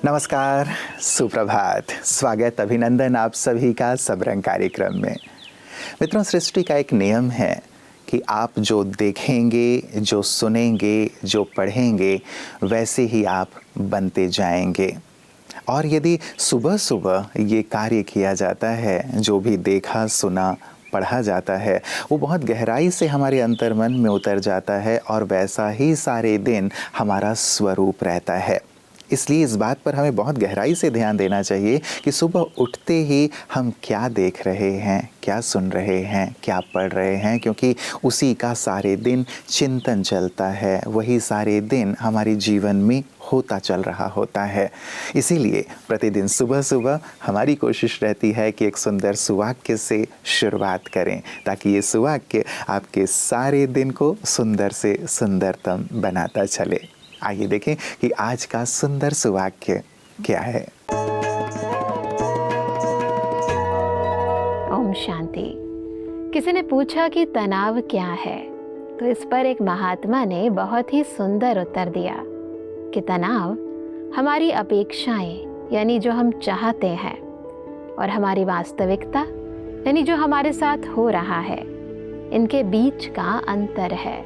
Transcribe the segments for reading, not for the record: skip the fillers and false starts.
नमस्कार, सुप्रभात, स्वागत, अभिनंदन आप सभी का सबरंग कार्यक्रम में। मित्रों, सृष्टि का एक नियम है कि आप जो देखेंगे, जो सुनेंगे, जो पढ़ेंगे, वैसे ही आप बनते जाएंगे। और यदि सुबह सुबह ये कार्य किया जाता है, जो भी देखा, सुना, पढ़ा जाता है, वो बहुत गहराई से हमारे अंतर्मन में उतर जाता है और वैसा ही सारे दिन हमारा स्वरूप रहता है। इसलिए इस बात पर हमें बहुत गहराई से ध्यान देना चाहिए कि सुबह उठते ही हम क्या देख रहे हैं, क्या सुन रहे हैं, क्या पढ़ रहे हैं, क्योंकि उसी का सारे दिन चिंतन चलता है, वही सारे दिन हमारे जीवन में होता चल रहा होता है। इसीलिए प्रतिदिन सुबह सुबह हमारी कोशिश रहती है कि एक सुंदर सुवाक्य से शुरुआत करें, ताकि ये सुवाक्य आपके सारे दिन को सुंदर से सुंदरतम बनाता चले। आइए देखें कि आज का सुंदर सुवाक्य क्या है। ओम शांति। किसी ने पूछा कि तनाव क्या है, तो इस पर एक महात्मा ने बहुत ही सुंदर उत्तर दिया कि तनाव हमारी अपेक्षाएं, यानी जो हम चाहते हैं, और हमारी वास्तविकता, यानी जो हमारे साथ हो रहा है, इनके बीच का अंतर है।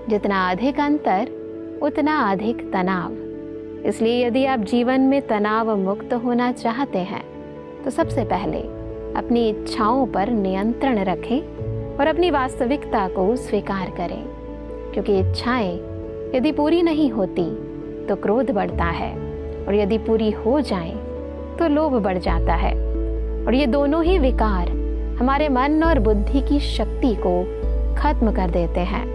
जितना अधिक अंतर, उतना अधिक तनाव। इसलिए यदि आप जीवन में तनाव मुक्त होना चाहते हैं, तो सबसे पहले अपनी इच्छाओं पर नियंत्रण रखें और अपनी वास्तविकता को स्वीकार करें। क्योंकि इच्छाएं यदि पूरी नहीं होती तो क्रोध बढ़ता है, और यदि पूरी हो जाएं तो लोभ बढ़ जाता है। और ये दोनों ही विकार हमारे मन और बुद्धि की शक्ति को खत्म कर देते हैं।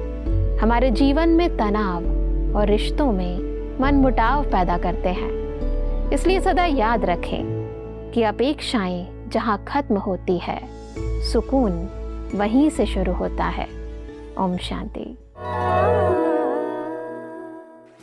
हमारे जीवन में तनाव और रिश्तों में मनमुटाव पैदा करते हैं। इसलिए सदा याद रखें कि अपेक्षाएं जहां खत्म होती है, सुकून वहीं से शुरू होता है। ओम शांति।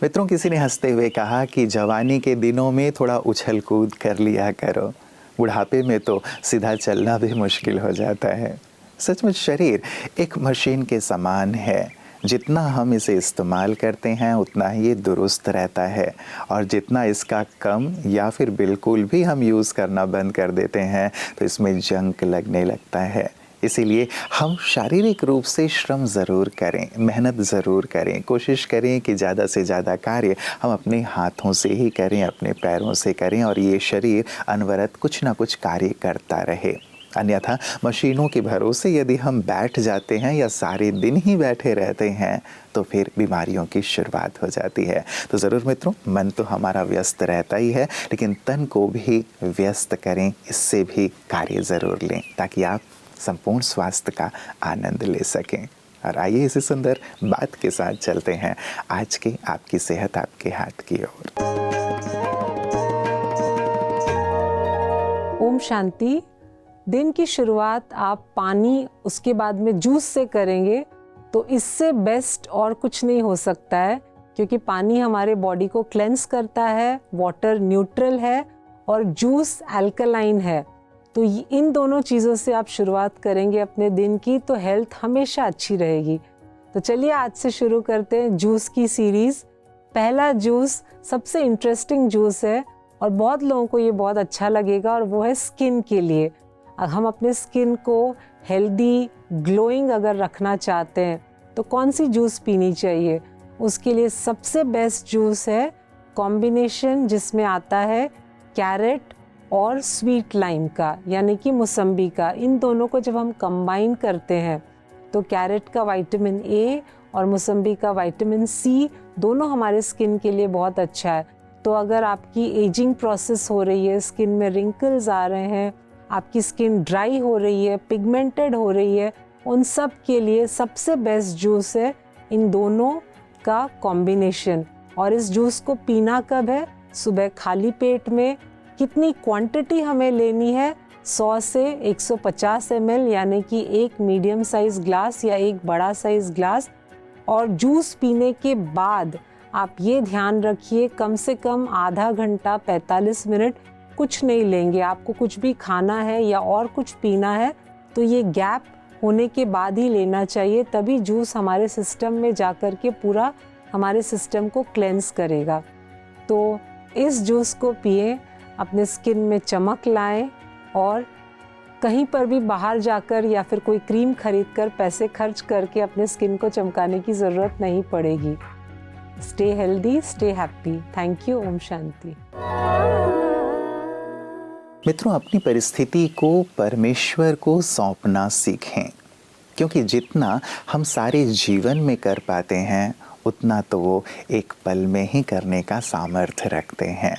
मित्रों, किसी ने हंसते हुए कहा कि जवानी के दिनों में थोड़ा उछल कूद कर लिया करो, बुढ़ापे में तो सीधा चलना भी मुश्किल हो जाता है। सचमुच शरीर एक मशीन के समान है। जितना हम इसे इस्तेमाल करते हैं उतना ही ये दुरुस्त रहता है, और जितना इसका कम या फिर बिल्कुल भी हम यूज़ करना बंद कर देते हैं तो इसमें जंक लगने लगता है। इसीलिए हम शारीरिक रूप से श्रम ज़रूर करें, मेहनत ज़रूर करें, कोशिश करें कि ज़्यादा से ज़्यादा कार्य हम अपने हाथों से ही करें, अपने पैरों से करें, और ये शरीर अनवरत कुछ ना कुछ कार्य करता रहे। अन्यथा मशीनों के भरोसे यदि हम बैठ जाते हैं या सारे दिन ही बैठे रहते हैं तो फिर बीमारियों की शुरुआत हो जाती है। तो ज़रूर मित्रों, मन तो हमारा व्यस्त रहता ही है, लेकिन तन को भी व्यस्त करें, इससे भी कार्य ज़रूर लें, ताकि आप संपूर्ण स्वास्थ्य का आनंद ले सकें। और आइए इसी सुंदर बात के साथ चलते हैं आज के आपकी सेहत आपके हाथ की ओर। ओम शांति। दिन की शुरुआत आप पानी, उसके बाद में जूस से करेंगे तो इससे बेस्ट और कुछ नहीं हो सकता है, क्योंकि पानी हमारे बॉडी को क्लेंस करता है, वाटर न्यूट्रल है और जूस अल्कलाइन है। तो इन दोनों चीज़ों से आप शुरुआत करेंगे अपने दिन की, तो हेल्थ हमेशा अच्छी रहेगी। तो चलिए आज से शुरू करते हैं जूस की सीरीज़। पहला जूस सबसे इंटरेस्टिंग जूस है और बहुत लोगों को ये बहुत अच्छा लगेगा, और वो है स्किन के लिए। हम अपने स्किन को हेल्दी, ग्लोइंग अगर रखना चाहते हैं तो कौन सी जूस पीनी चाहिए? उसके लिए सबसे बेस्ट जूस है कॉम्बिनेशन जिसमें आता है कैरेट और स्वीट लाइम का, यानी कि मौसम्बी का। इन दोनों को जब हम कंबाइन करते हैं तो कैरेट का विटामिन ए और मौसम्बी का विटामिन सी दोनों हमारे स्किन के लिए बहुत अच्छा है। तो अगर आपकी एजिंग प्रोसेस हो रही है, स्किन में रिंकल्स आ रहे हैं, आपकी स्किन ड्राई हो रही है, पिगमेंटेड हो रही है, उन सब के लिए सबसे बेस्ट जूस है इन दोनों का कॉम्बिनेशन। और इस जूस को पीना कब है? सुबह खाली पेट में। कितनी क्वांटिटी हमें लेनी है? 100 से 150 ml, यानी कि एक मीडियम साइज ग्लास या एक बड़ा साइज ग्लास। और जूस पीने के बाद आप ये ध्यान रखिए, कम से कम आधा घंटा 45 मिनट कुछ नहीं लेंगे। आपको कुछ भी खाना है या और कुछ पीना है तो ये गैप होने के बाद ही लेना चाहिए, तभी जूस हमारे सिस्टम में जाकर के पूरा हमारे सिस्टम को क्लेंस करेगा। तो इस जूस को पिए, अपने स्किन में चमक लाएं और कहीं पर भी बाहर जाकर या फिर कोई क्रीम खरीद कर पैसे खर्च करके अपने स्किन को चमकाने की ज़रूरत नहीं पड़ेगी। Stay healthy, stay happy. Thank you. ओम शांति। मित्रों, अपनी परिस्थिति को परमेश्वर को सौंपना सीखें, क्योंकि जितना हम सारे जीवन में कर पाते हैं उतना तो वो एक पल में ही करने का सामर्थ्य रखते हैं।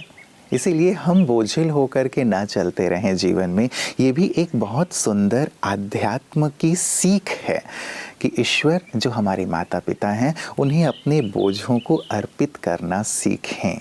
इसीलिए हम बोझिल होकर के ना चलते रहें जीवन में। ये भी एक बहुत सुंदर आध्यात्म की सीख है कि ईश्वर जो हमारे माता पिता हैं उन्हें अपने बोझों को अर्पित करना सीखें।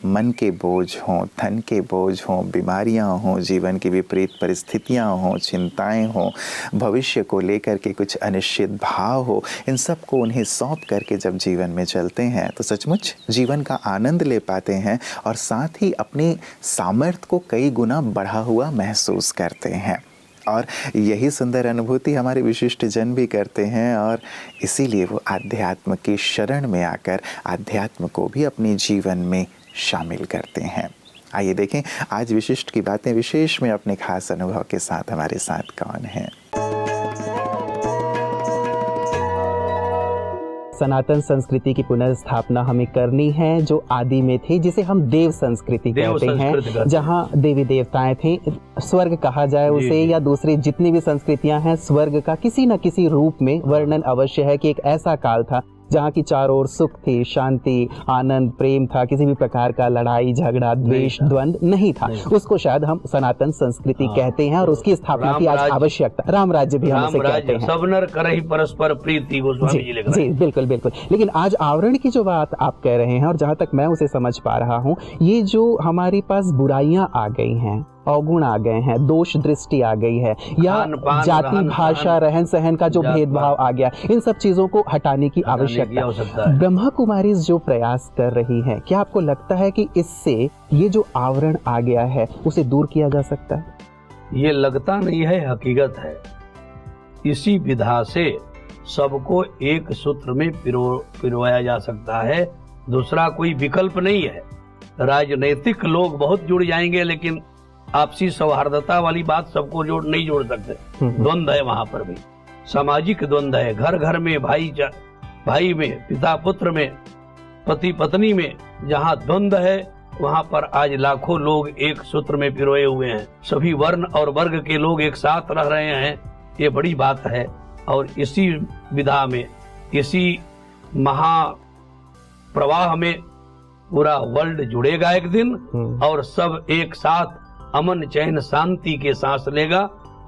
मन के बोझ हों, धन के बोझ हों, बीमारियां हों, जीवन की विपरीत परिस्थितियां हों, चिंताएं हों, भविष्य को लेकर के कुछ अनिश्चित भाव हो, इन सब को उन्हें सौंप करके जब जीवन में चलते हैं तो सचमुच जीवन का आनंद ले पाते हैं और साथ ही अपने सामर्थ्य को कई गुना बढ़ा हुआ महसूस करते हैं। और यही सुंदर अनुभूति हमारे विशिष्ट जन भी करते हैं और इसीलिए वो आध्यात्म की शरण में आकर आध्यात्म को भी अपने जीवन में शामिल करते हैं। आइए देखें आज विशिष्ट की बातें विशेष में अपने खास अनुभव के साथ हमारे साथ कौन हैं। सनातन संस्कृति की पुनर्स्थापना हमें करनी है जो आदि में थी, जिसे हम देव संस्कृति कहते हैं, जहाँ देवी देवताएं थे। स्वर्ग कहा जाए उसे या दूसरी जितनी भी संस्कृतियां हैं, स्वर्ग का किसी न किसी रूप में वर्णन अवश्य है कि एक ऐसा काल था जहाँ की चारों ओर सुख थी, शांति, आनंद, प्रेम था, किसी भी प्रकार का लड़ाई झगड़ा द्वेष द्वंद्व नहीं था। उसको शायद हम सनातन संस्कृति कहते हैं और उसकी स्थापना की आज आवश्यकता, राम राज्य भी हम उसे कहते हैं। सब नर करहि परस्पर प्रीति, गोस्वामी जी लिख रहे हैं। जी बिल्कुल बिल्कुल। लेकिन आज आवरण की जो बात आप कह रहे हैं और जहाँ तक मैं उसे समझ पा रहा हूँ, ये जो हमारे पास बुराइयां आ गई हैं, अवगुण आ गए हैं, दोष दृष्टि आ गई है, या जाति भाषा रहन सहन का जो भेदभाव आ गया, इन सब चीजों को हटाने की आवश्यकता है। ब्रह्मा कुमारी जो प्रयास कर रही है, क्या आपको लगता है कि इससे ये जो आवरण आ गया है उसे दूर किया जा सकता है? ये लगता नहीं है, हकीकत है। इसी विधा से सबको एक सूत्र में पिरोया जा सकता है, दूसरा कोई विकल्प नहीं है। राजनीतिक लोग बहुत जुड़ जाएंगे, लेकिन आपसी सौहार्दता वाली बात सबको नहीं जोड़ सकते। द्वंद्व है वहां पर भी, सामाजिक द्वंद्व है। घर घर में, भाई में, पिता पुत्र में, पति पत्नी में जहाँ द्वंद्व है वहां पर आज लाखों लोग एक सूत्र में पिरोए हुए हैं। सभी वर्ण और वर्ग के लोग एक साथ रह रहे हैं, ये बड़ी बात है। और इसी विधा में, इसी महाप्रवाह में पूरा वर्ल्ड जुड़ेगा एक दिन और सब एक साथ अमन चैन शांति के सांस लेगा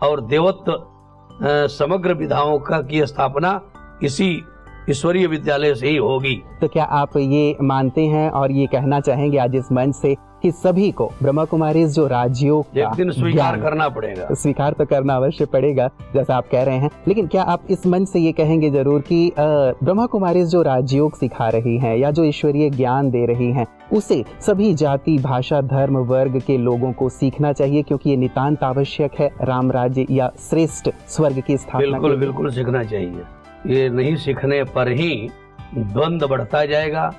और देवत्व समग्र विधाओं की स्थापना इसी ईश्वरीय विद्यालय से ही होगी। तो क्या आप ये मानते हैं और ये कहना चाहेंगे आज इस मंच से कि सभी को ब्रह्मा कुमारी जो राजयोग एक दिन स्वीकार करना पड़ेगा? स्वीकार तो करना अवश्य पड़ेगा जैसा आप कह रहे हैं, लेकिन क्या आप इस मंच से ये कहेंगे जरूर कि ब्रह्मा कुमारी जो राजयोग सिखा रही हैं या जो ईश्वरीय ज्ञान दे रही हैं उसे सभी जाति भाषा धर्म वर्ग के लोगों को सीखना चाहिए, क्योंकि ये नितांत आवश्यक है राम राज्य या श्रेष्ठ स्वर्ग की स्थापना? बिल्कुल बिल्कुल सीखना चाहिए। ये नहीं सीखने पर ही द्वंद्व बढ़ता जाएगा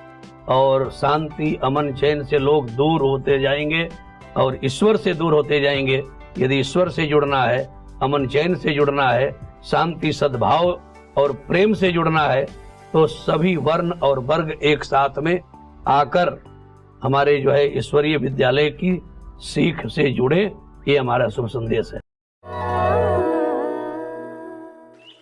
और शांति अमन चैन से लोग दूर होते जाएंगे और ईश्वर से दूर होते जाएंगे। यदि ईश्वर से जुड़ना है, अमन चैन से जुड़ना है, शांति सद्भाव और प्रेम से जुड़ना है, तो सभी वर्ण और वर्ग एक साथ में आकर हमारे जो है ईश्वरीय विद्यालय की सीख से जुड़े। ये हमारा शुभ संदेश है।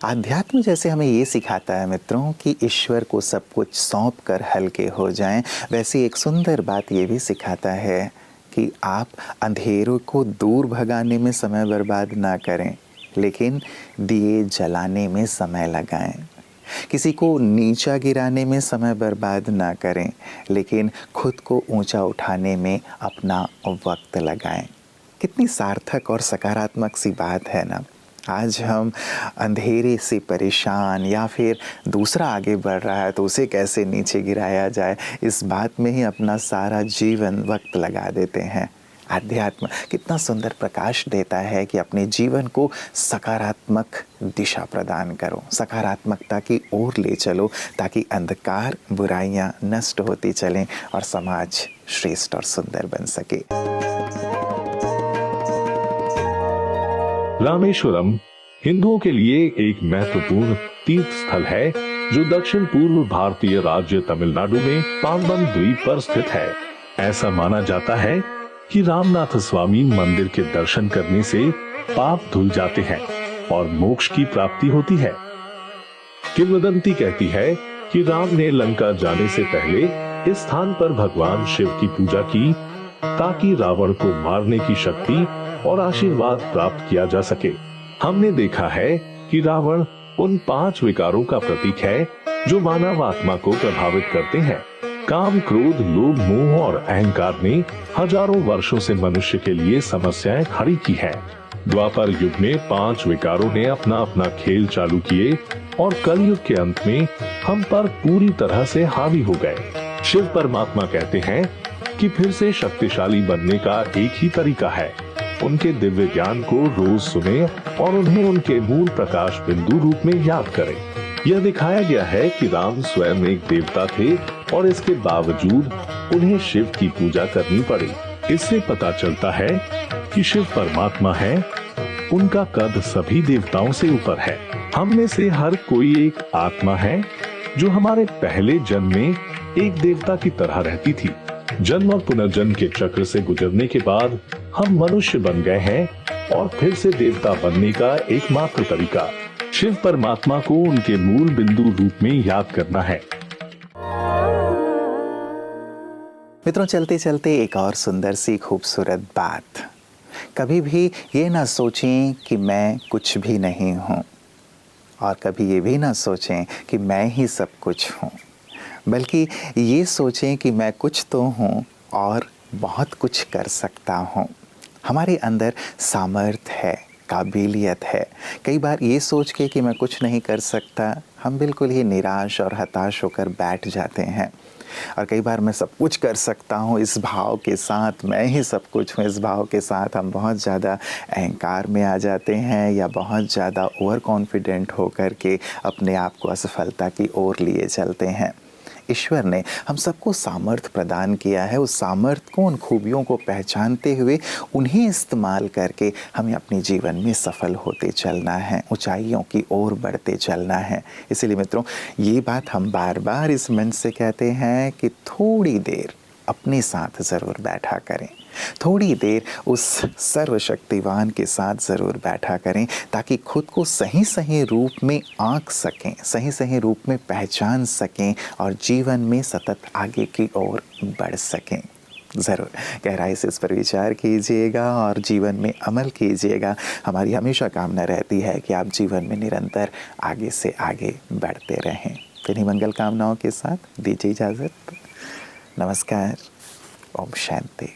आध्यात्म जैसे हमें ये सिखाता है मित्रों कि ईश्वर को सब कुछ सौंप कर हल्के हो जाएं, वैसे एक सुंदर बात ये भी सिखाता है कि आप अंधेरों को दूर भगाने में समय बर्बाद ना करें, लेकिन दिए जलाने में समय लगाएं। किसी को नीचा गिराने में समय बर्बाद ना करें, लेकिन खुद को ऊंचा उठाने में अपना वक्त लगाएं। कितनी सार्थक और सकारात्मक सी बात है ना। आज हम अंधेरे से परेशान या फिर दूसरा आगे बढ़ रहा है तो उसे कैसे नीचे गिराया जाए, इस बात में ही अपना सारा जीवन वक्त लगा देते हैं। आध्यात्म कितना सुंदर प्रकाश देता है कि अपने जीवन को सकारात्मक दिशा प्रदान करो, सकारात्मकता की ओर ले चलो, ताकि अंधकार बुराइयां नष्ट होती चलें और समाज श्रेष्ठ और सुंदर बन सके। रामेश्वरम हिंदुओं के लिए एक महत्वपूर्ण तीर्थ स्थल है जो दक्षिण पूर्व भारतीय राज्य तमिलनाडु में पाम्बन द्वीप पर स्थित है। ऐसा माना जाता है कि रामनाथ स्वामी मंदिर के दर्शन करने से पाप धुल जाते हैं और मोक्ष की प्राप्ति होती है। किंवदंती कहती है कि राम ने लंका जाने से पहले इस स्थान पर भगवान शिव की पूजा की ताकि रावण को मारने की शक्ति और आशीर्वाद प्राप्त किया जा सके। हमने देखा है कि रावण उन 5 विकारों का प्रतीक है जो मानव आत्मा को प्रभावित करते हैं। काम, क्रोध, लोभ, मोह और अहंकार ने हजारों वर्षों से मनुष्य के लिए समस्याएं खड़ी की हैं। द्वापर युग में 5 विकारों ने अपना अपना खेल चालू किए और कलयुग के अंत में हम पर पूरी तरह से हावी हो गए। शिव परमात्मा कहते हैं कि फिर से शक्तिशाली बनने का एक ही तरीका है, उनके दिव्य ज्ञान को रोज सुने और उन्हें उनके मूल प्रकाश बिंदु रूप में याद करें। यह दिखाया गया है कि राम स्वयं एक देवता थे और इसके बावजूद उन्हें शिव की पूजा करनी पड़ी। इससे पता चलता है कि शिव परमात्मा है, उनका कद सभी देवताओं से ऊपर है। हम में से हर कोई एक आत्मा है जो हमारे पहले जन्म में एक देवता की तरह रहती थी। जन्म और पुनर्जन्म के चक्र से गुजरने के बाद हम मनुष्य बन गए हैं और फिर से देवता बनने का एकमात्र तरीका शिव परमात्मा को उनके मूल बिंदु रूप में याद करना है। मित्रों, चलते चलते एक और सुंदर सी खूबसूरत बात, कभी भी ये ना सोचें कि मैं कुछ भी नहीं हूँ और कभी ये भी ना सोचें कि मैं ही सब कुछ हूँ, बल्कि ये सोचें कि मैं कुछ तो हूँ और बहुत कुछ कर सकता हूँ। हमारे अंदर सामर्थ्य है, काबिलियत है। कई बार ये सोच के कि मैं कुछ नहीं कर सकता, हम बिल्कुल ही निराश और हताश होकर बैठ जाते हैं। और कई बार मैं सब कुछ कर सकता हूँ इस भाव के साथ, मैं ही सब कुछ हूँ इस भाव के साथ हम बहुत ज़्यादा अहंकार में आ जाते हैं या बहुत ज़्यादा ओवर कॉन्फिडेंट होकर के अपने आप को असफलता की ओर लिए चलते हैं। ईश्वर ने हम सबको सामर्थ्य प्रदान किया है, उस सामर्थ्य को, उन खूबियों को पहचानते हुए उन्हें इस्तेमाल करके हमें अपने जीवन में सफल होते चलना है, ऊंचाइयों की ओर बढ़ते चलना है। इसलिए मित्रों, ये बात हम बार बार इस मंच से कहते हैं कि थोड़ी देर अपने साथ ज़रूर बैठा करें, थोड़ी देर उस सर्वशक्तिवान के साथ ज़रूर बैठा करें ताकि खुद को सही सही रूप में आंक सकें, सही सही रूप में पहचान सकें और जीवन में सतत आगे की ओर बढ़ सकें। ज़रूर गहराई से इस पर विचार कीजिएगा और जीवन में अमल कीजिएगा। हमारी हमेशा कामना रहती है कि आप जीवन में निरंतर आगे से आगे बढ़ते रहें। किन्हीं मंगल कामनाओं के साथ दीजिए इजाज़त। नमस्कार। ओम शांति।